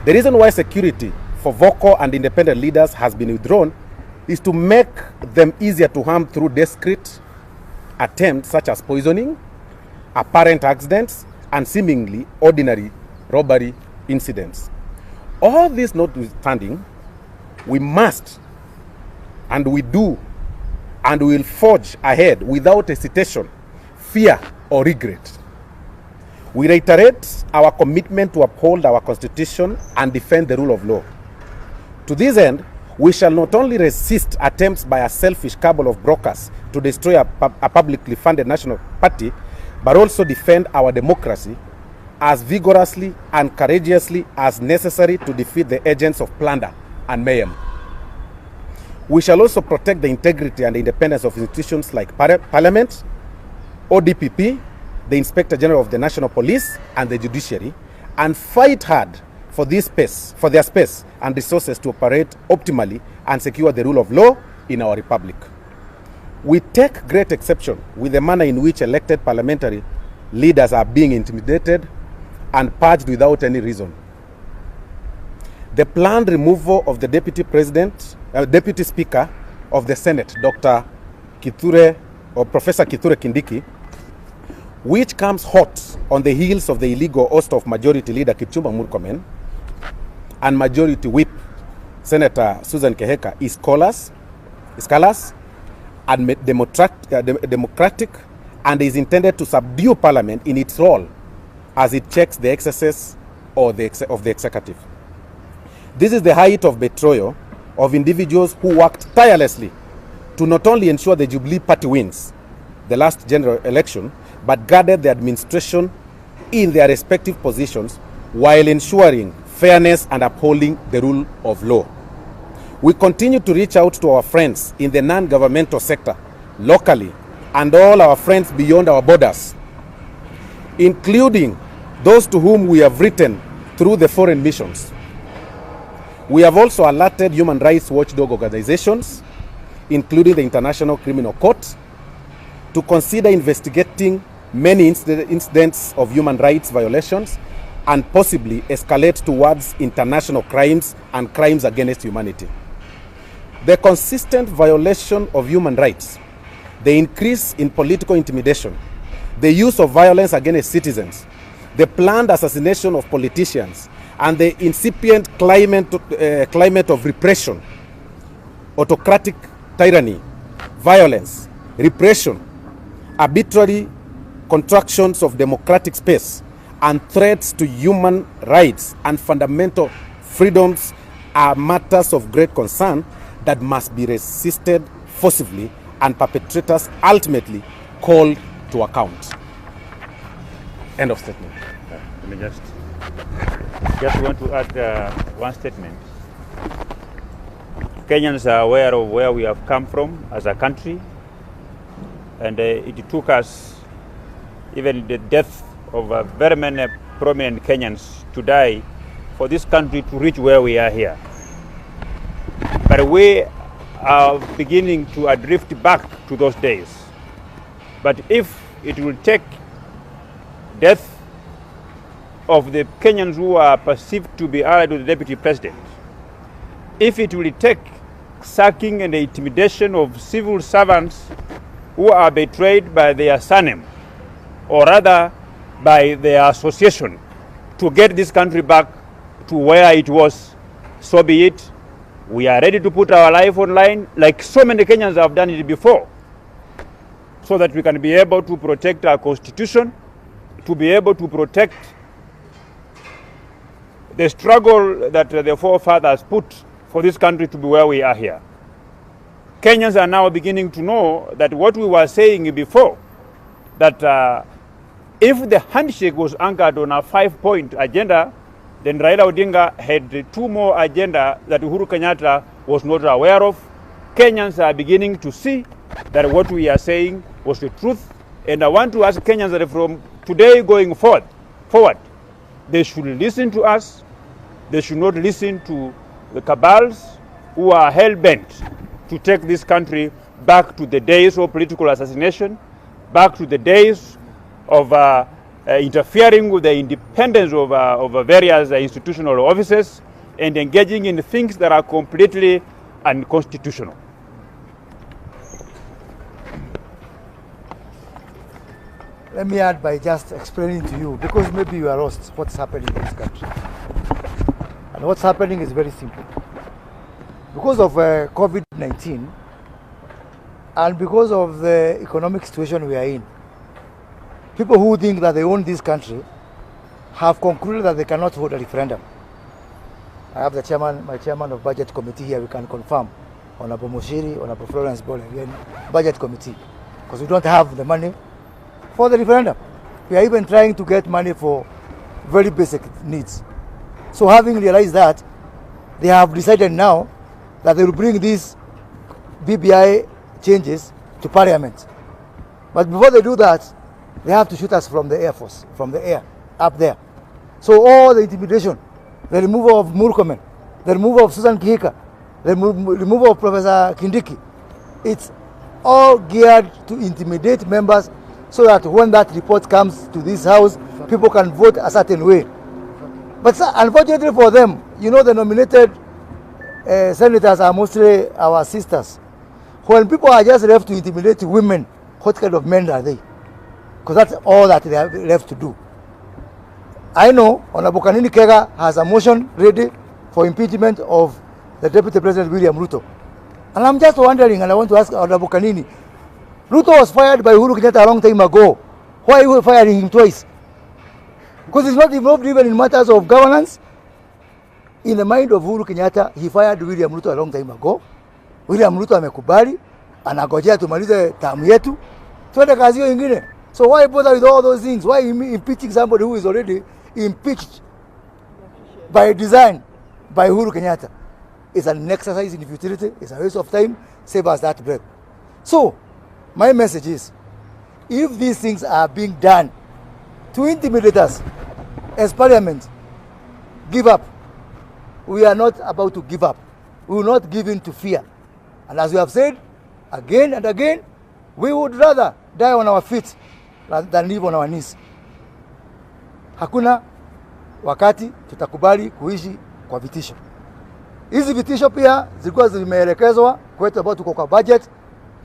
The reason why security for vocal and independent leaders has been withdrawn is to make them easier to harm through discreet attempts such as poisoning, apparent accidents, and seemingly ordinary robbery incidents. All this notwithstanding, we must, and we do, and we will forge ahead without hesitation, fear, or regret. We reiterate our commitment to uphold our Constitution and defend the rule of law. To this end, we shall not only resist attempts by a selfish cabal of brokers to destroy a publicly funded national party, but also defend our democracy as vigorously and courageously as necessary to defeat the agents of plunder and mayhem. We shall also protect the integrity and independence of institutions like Parliament, ODPP, the Inspector General of the National Police, and the Judiciary, and fight hard for their space and resources to operate optimally and secure the rule of law in our republic. We take great exception with the manner in which elected parliamentary leaders are being intimidated and purged without any reason. The planned removal of the Deputy Speaker of the Senate, Professor Kithure Kindiki, which comes hot on the heels of the illegal oust of Majority Leader Kipchumba Murkomen and Majority Whip Senator Susan Keheka, is callous and democratic, and is intended to subdue Parliament in its role as it checks the excesses of the executive. This is the height of betrayal of individuals who worked tirelessly to not only ensure the Jubilee Party wins the last general election, but guarded the administration in their respective positions while ensuring fairness and upholding the rule of law. We continue to reach out to our friends in the non-governmental sector, locally, and all our friends beyond our borders, including those to whom we have written through the foreign missions. We have also alerted human rights watchdog organizations, including the International Criminal Court, to consider investigating many incidents of human rights violations and possibly escalate towards international crimes and crimes against humanity. The consistent violation of human rights, the increase in political intimidation, the use of violence against citizens, the planned assassination of politicians, and the incipient climate of repression, autocratic tyranny, violence, repression, arbitrary contractions of democratic space, and threats to human rights and fundamental freedoms are matters of great concern that must be resisted forcibly and perpetrators ultimately called to account. End of statement. Let me just want to add one statement. Kenyans are aware of where we have come from as a country, and it took us even the death of very many prominent Kenyans to die for this country to reach where we are here. But we are beginning to drift back to those days. But if it will take death of the Kenyans who are perceived to be allied with the Deputy President, if it will take sacking and the intimidation of civil servants who are betrayed by their surname, or rather by their association, to get this country back to where it was, so be it. We are ready to put our life on line like so many Kenyans have done it before, so that we can be able to protect our Constitution, to be able to protect the struggle that the forefathers put for this country to be where we are here. Kenyans are now beginning to know that what we were saying before, that if the handshake was anchored on a 5-point agenda, then Raila Odinga had 2 more agenda that Uhuru Kenyatta was not aware of. Kenyans are beginning to see that what we are saying was the truth. And I want to ask Kenyans that from today going forward, they should listen to us. They should not listen to the cabals who are hell-bent to take this country back to the days of political assassination, back to the days of interfering with the independence of various institutional offices, and engaging in things that are completely unconstitutional. Let me add by just explaining to you, because maybe you are lost, what's happening in this country. And what's happening is very simple. Because of COVID-19, and because of the economic situation we are in, people who think that they own this country have concluded that they cannot hold a referendum. I have my chairman of budget committee here, we can confirm, Honorable Moshiri, Honorable Florence Bole, again, budget committee, because we don't have the money for the referendum. We are even trying to get money for very basic needs. So having realized that, they have decided now that they will bring these BBI changes to Parliament. But before they do that, they have to shoot us from the Air Force, from the air, up there. So all the intimidation, the removal of Murkomen, the removal of Susan Kihika, the removal of Professor Kindiki, it's all geared to intimidate members so that when that report comes to this house, people can vote a certain way. But unfortunately for them, you know, the nominated senators are mostly our sisters. When people are just left to intimidate women, what kind of men are they? Because that's all that they have left to do. I know Honorable Kanini Kega has a motion ready for impeachment of the Deputy President William Ruto. And I'm just wondering, and I want to ask Honorable Kanini, Ruto was fired by Uhuru Kenyatta a long time ago. Why are you firing him twice? Because he's not involved even in matters of governance. In the mind of Uhuru Kenyatta, he fired William Ruto a long time ago. William Ruto amekubali, anagojea tumalize term yetu, tuende kazi hiyo ingine. So why bother with all those things? Why impeaching somebody who is already impeached by design by Uhuru Kenyatta? It's an exercise in futility, it's a waste of time, save us that breath. So, my message is, if these things are being done to intimidate us as Parliament, give up. We are not about to give up. We will not give in to fear. And as we have said, again and again, we would rather die on our feet than live on our knees. Hakuna wakati tutakubali kuishi kwa vitisho. Hizi vitisho pia zilikuwa zimeelekezwa kwetu ambao tuko kwa budget,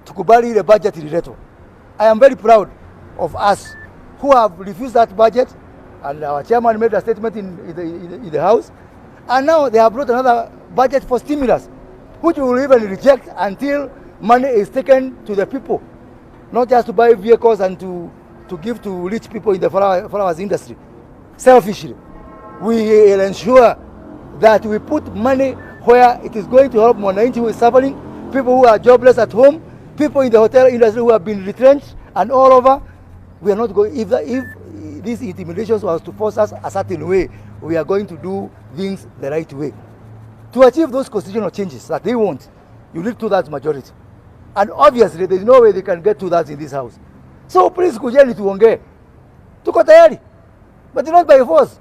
tukubali ile budget ililetwa. I am very proud of us who have refused that budget, and our chairman made a statement in the house, and now they have brought another budget for stimulus, which we will even reject until money is taken to the people, not just to buy vehicles and to give to rich people in the flowers industry. Selfishly, we will ensure that we put money where it is going to help Mwananchi who is suffering, people who are jobless at home, people in the hotel industry who have been retrenched, and all over. We are not going, if these intimidations was to force us a certain way, we are going to do things the right way. To achieve those constitutional changes that they want, you need 2/3 majority. And obviously, there is no way they can get 2/3 in this house. So please, kujeni tuongee. Tuko tayari. But not by force.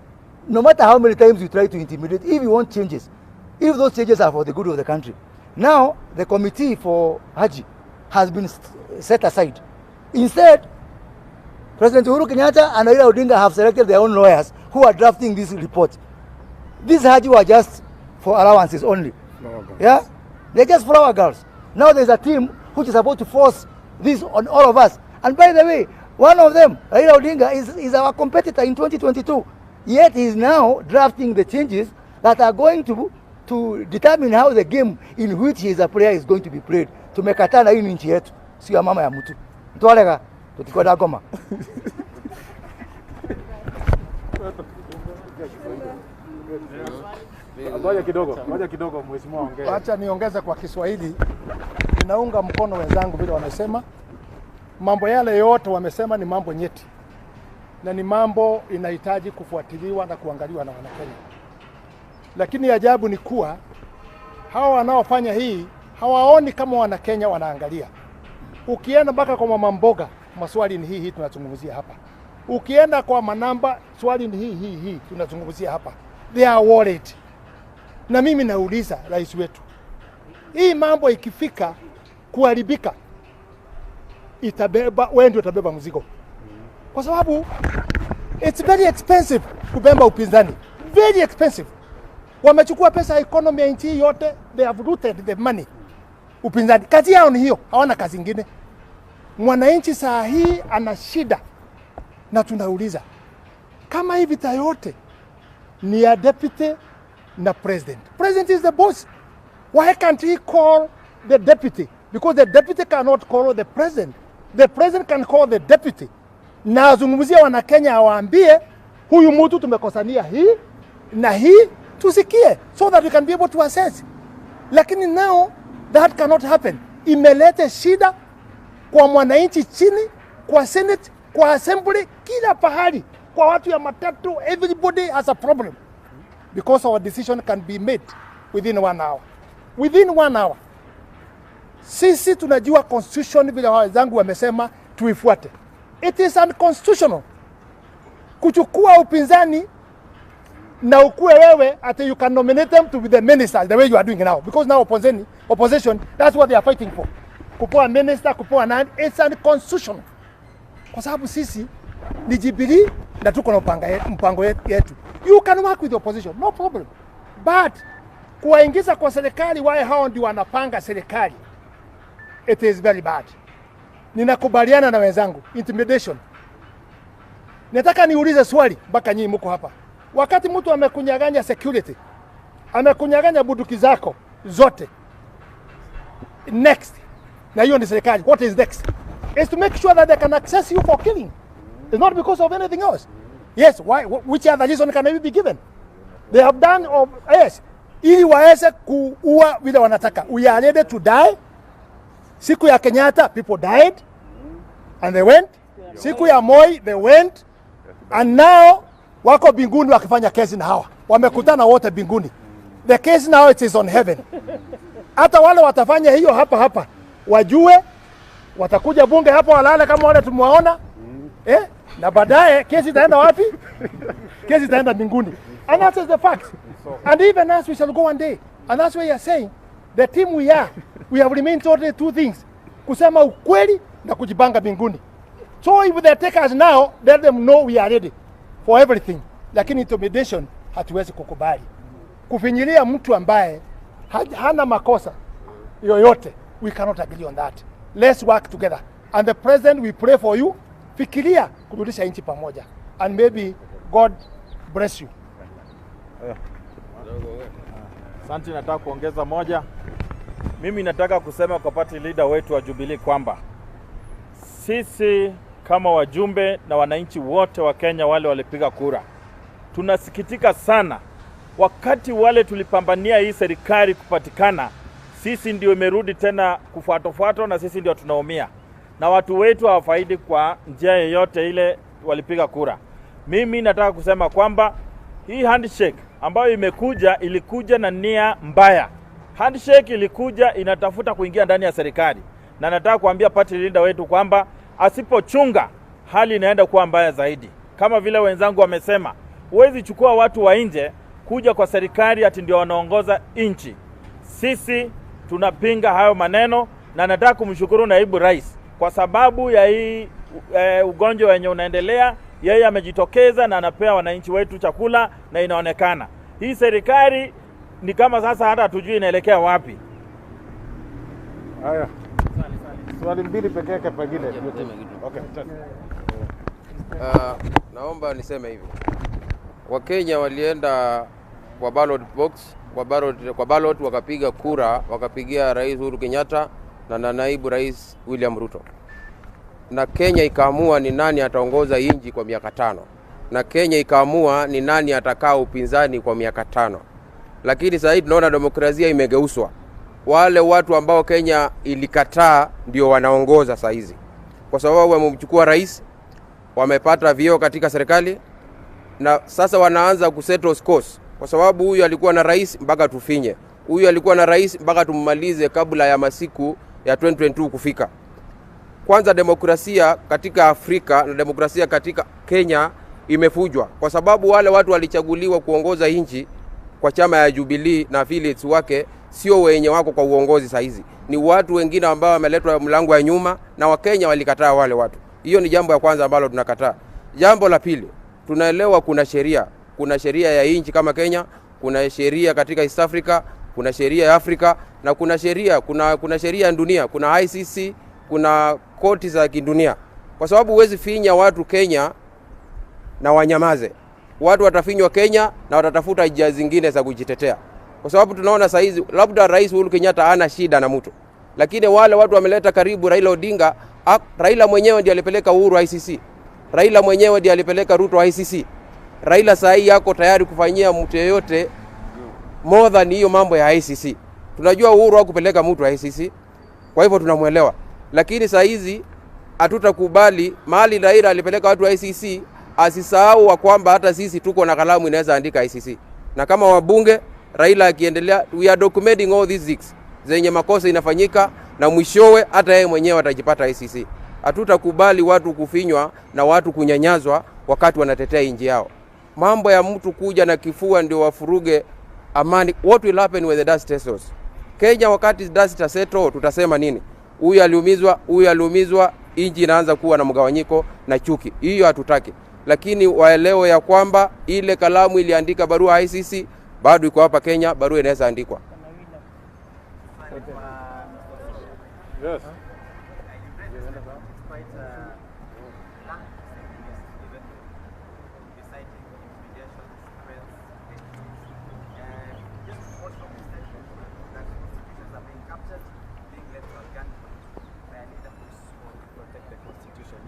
No matter how many times you try to intimidate, if you want changes, if those changes are for the good of the country. Now, the committee for Haji has been set aside. Instead, President Uhuru Kenyatta and Raila Odinga have selected their own lawyers who are drafting this report. These Haji were just for allowances only. Yeah? They're just flower girls. Now there's a team which is about to force this on all of us. And by the way, one of them, Raila Odinga, is our competitor in 2022. Yet he is now drafting the changes that are going to determine how the game in which he is a player is going to be played. Tumekatana hii nchi yetu, sio ya mama ya mtu. Mtwalega tutikoda goma. Moja kidogo mheshimiwa ongea. Acha niongeze kwa Kiswahili. Ninaunga mkono wenzangu vile wamesema. Mambo yale yote wamesema ni mambo nyeti. Na ni mambo inahitaji kufuatiliwa na kuangaliwa na Wanakenya. Lakini ajabu ni kuwa hawa wanaofanya hii hawaoni kama Wanakenya wanaangalia. Ukienda mpaka kwa mama mboga, maswali ni hii tunazungumzia hapa. Ukienda kwa manamba, swali ni hii tunazungumzia hapa. They are worried. Na mimi nauliza rais wetu, hii mambo ikifika kuharibika, wewe ndio utabeba mzigo. Kwa sababu It's very expensive kubemba upinzani. Very expensive. Wamechukua pesa ya economy ya nchi yote, they have looted the money. Upinzani kazi yao ni hiyo, hawana kazi nyingine. Mwananchi saa hii ana shida, na tunauliza kama hii vita yote ni ya deputy na president. President is the boss. Why can't he call the deputy? Because the deputy cannot call the president. The president can call the deputy. Na azungumzia wana Kenya awaambie huyu mtu tumekosania hii na hii tusikie, so that we can be able to assess. Lakini now that cannot happen. Imelete shida kwa mwananchi chini, kwa Senate, kwa Assembly, kila pahali, kwa watu ya matatu, everybody has a problem. Because our decision can be made within 1 hour. Within 1 hour. Sisi tunajua constitution vile wenzangu wamesema tuifuate. It is unconstitutional kuchukua upinzani na ukue wewe ati you can nominate them to be the minister the way you are doing now, because now opposition that's what they are fighting for, kupoa minister, kupoa nani. It's unconstitutional kwa sababu sisi ni Jubilee na tuko na mpango yetu. You can work with the opposition, no problem, but kuwaingiza kwa serikali wao hao ndio wanapanga serikali, it is very bad. Ninakubaliana na wenzangu, intimidation. Nataka niulize swali mpaka nyinyi mko hapa. Wakati mtu amekunyaganya security, amekunyaganya bunduki zako zote, next, na hiyo ni serikali, what is next? Is to make sure that they can access you for killing. It's not because of anything else. Yes, why? Which other reason can be given? They have done yes, ili waweze kuua vile wanataka. We are ready to die. Siku ya Kenyatta, people died and they went. Siku ya Moi, they went. And now wako binguni wakifanya kesi na hawa. Wamekutana wote binguni. The case now it is on heaven. Hata wale watafanya hiyo hapa wajue, watakuja bunge hapa walale kama wale tumewaona. Na baadaye kesi itaenda wapi? Kesi itaenda binguni. And that is the fact. And even as we shall go one day. And that's why you are saying the team we have remained only 2 things. Kusema ukweli na kujibanga binguni. So if they take us now, let them know we are ready for everything. Lakini intimidation hatuwezi kukubali. Kufinyilia mtu ambaye hana makosa yoyote, we cannot agree on that. Let's work together. And the president, we pray for you. Fikiria kurudisha nchi pamoja. And maybe God bless you. Asante, nataka kuongeza moja. Mimi nataka kusema kwa party leader wetu wa Jubilee kwamba sisi kama wajumbe na wananchi wote wa Kenya wale walipiga kura, tunasikitika sana wakati wale tulipambania hii serikali kupatikana, sisi ndio imerudi tena kufuatofuato na sisi ndio tunaumia. Na watu wetu hawafaidi kwa njia yoyote ile walipiga kura. Mimi nataka kusema kwamba hii handshake ambayo ilikuja na nia mbaya. Handshake ilikuja inatafuta kuingia ndani ya serikali. Na nataka kuambia party leader wetu kwamba asipochunga hali inaenda kuwa mbaya zaidi. Kama vile wenzangu wamesema, huwezi chukua watu wa nje kuja kwa serikali ati ndio wanaongoza nchi. Sisi tunapinga hayo maneno, na nataka kumshukuru naibu rais kwa sababu ya hii ugonjwa wenye unaendelea. Yeye amejitokeza na anapea wananchi wetu chakula na inaonekana. Hii serikali ni kama sasa hata hatujui inaelekea wapi. Haya. Swali mbili pekee yake pengine. Okay. Naomba niseme hivi. Wakenya walienda kwa ballot box, kwa ballot wakapiga kura, wakapigia Rais Uhuru Kenyatta na naibu Rais William Ruto. Na Kenya ikaamua ni nani ataongoza nchi kwa miaka 5. Na Kenya ikaamua ni nani atakaa upinzani kwa miaka 5. Lakini sasa hivi tunaona demokrasia imegeuzwa. Wale watu ambao Kenya ilikataa ndio wanaongoza sasa hizi. Kwa sababu wamemchukua rais, wamepata vyeo katika serikali, na sasa wanaanza kusettle scores. Kwa sababu huyu alikuwa na rais mpaka tufinye. Huyu alikuwa na rais mpaka tummalize kabla ya masiku ya 2022 kufika. Kwanza demokrasia katika Afrika na demokrasia katika Kenya imefujwa. Kwa sababu wale watu walichaguliwa kuongoza nchi kwa chama ya Jubilee na affiliates wake sio wenye wako kwa uongozi sasa hizi. Ni watu wengine ambao wameletwa mlango ya nyuma na Wakenya walikataa wale watu. Hiyo ni jambo la kwanza ambalo tunakataa. Jambo la pili, tunaelewa kuna sheria ya nchi kama Kenya, kuna sheria katika East Africa, kuna sheria ya Afrika, na kuna sheria ya dunia, kuna ICC, kuna koti za kidunia. Kwa sababu huwezi finya watu Kenya na wanyamaze. Watu watafinywa Kenya na watatafuta njia zingine za kujitetea. Kwa sababu tunaona saa hizi labda Rais Uhuru Kenyatta hana shida na mtu, lakini wale watu wameleta karibu Raila Odinga. Raila mwenyewe ndiye alipeleka Uhuru ICC. Raila mwenyewe ndiye alipeleka Ruto ICC. Raila saa hii yako tayari kufanyia mtu yeyote more than hiyo mambo ya ICC. Tunajua Uhuru hakupeleka mtu ICC, kwa hivyo tunamuelewa. Lakini saa hizi hatutakubali mahali Raila alipeleka watu ICC, asisahau kwamba hata sisi tuko na kalamu inaweza andika ICC. Na kama wabunge, Raila akiendelea, we are documenting all these things zenye makosa inafanyika, na mwishowe hata yeye mwenyewe atajipata ICC. Hatutakubali watu kufinywa na watu kunyanyazwa wakati wanatetea nchi yao. Mambo ya mtu kuja na kifua ndio wafuruge amani. What will happen when the dust settles? Kenya wakati dust settle, tutasema nini? Huyu aliumizwa, nchi inaanza kuwa na mgawanyiko na chuki. Hiyo hatutaki. Lakini waelewe ya kwamba ile kalamu iliandika barua ICC bado iko hapa Kenya, barua inaweza andikwa. Yes.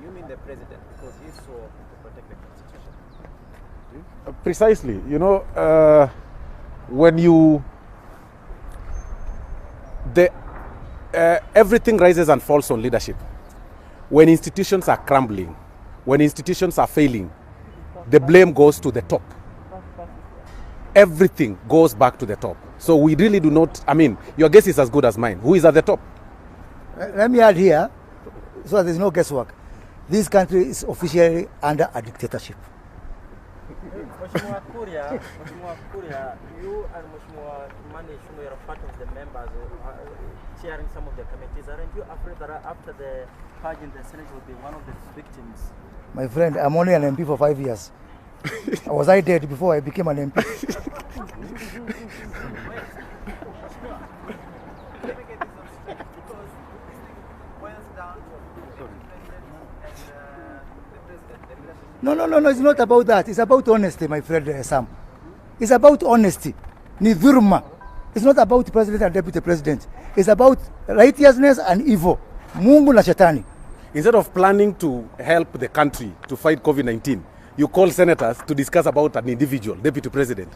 You mean the president, because he swore to protect the constitution. Precisely. You know, when everything rises and falls on leadership. When institutions are crumbling, when institutions are failing, the blame goes to the top. Everything goes back to the top. So we really do not, I mean, your guess is as good as mine. Who is at the top? Let me add here, so there's no guesswork. This country is officially under a dictatorship. Mheshimiwa Kuria, you and Mheshimiwa Kimani Ichung'wah are part of the members chairing some of the committees. Aren't you afraid that after the purge in the Senate will be one of the victims? My friend, I'm only an MP for 5 years. Was I dead before I became an MP? No, it's not about that. It's about honesty, my friend Sam. It's about honesty. Ni dhulma. It's not about president and deputy president. It's about righteousness and evil. Mungu na shetani. Instead of planning to help the country to fight COVID-19, you call senators to discuss about an individual, deputy president.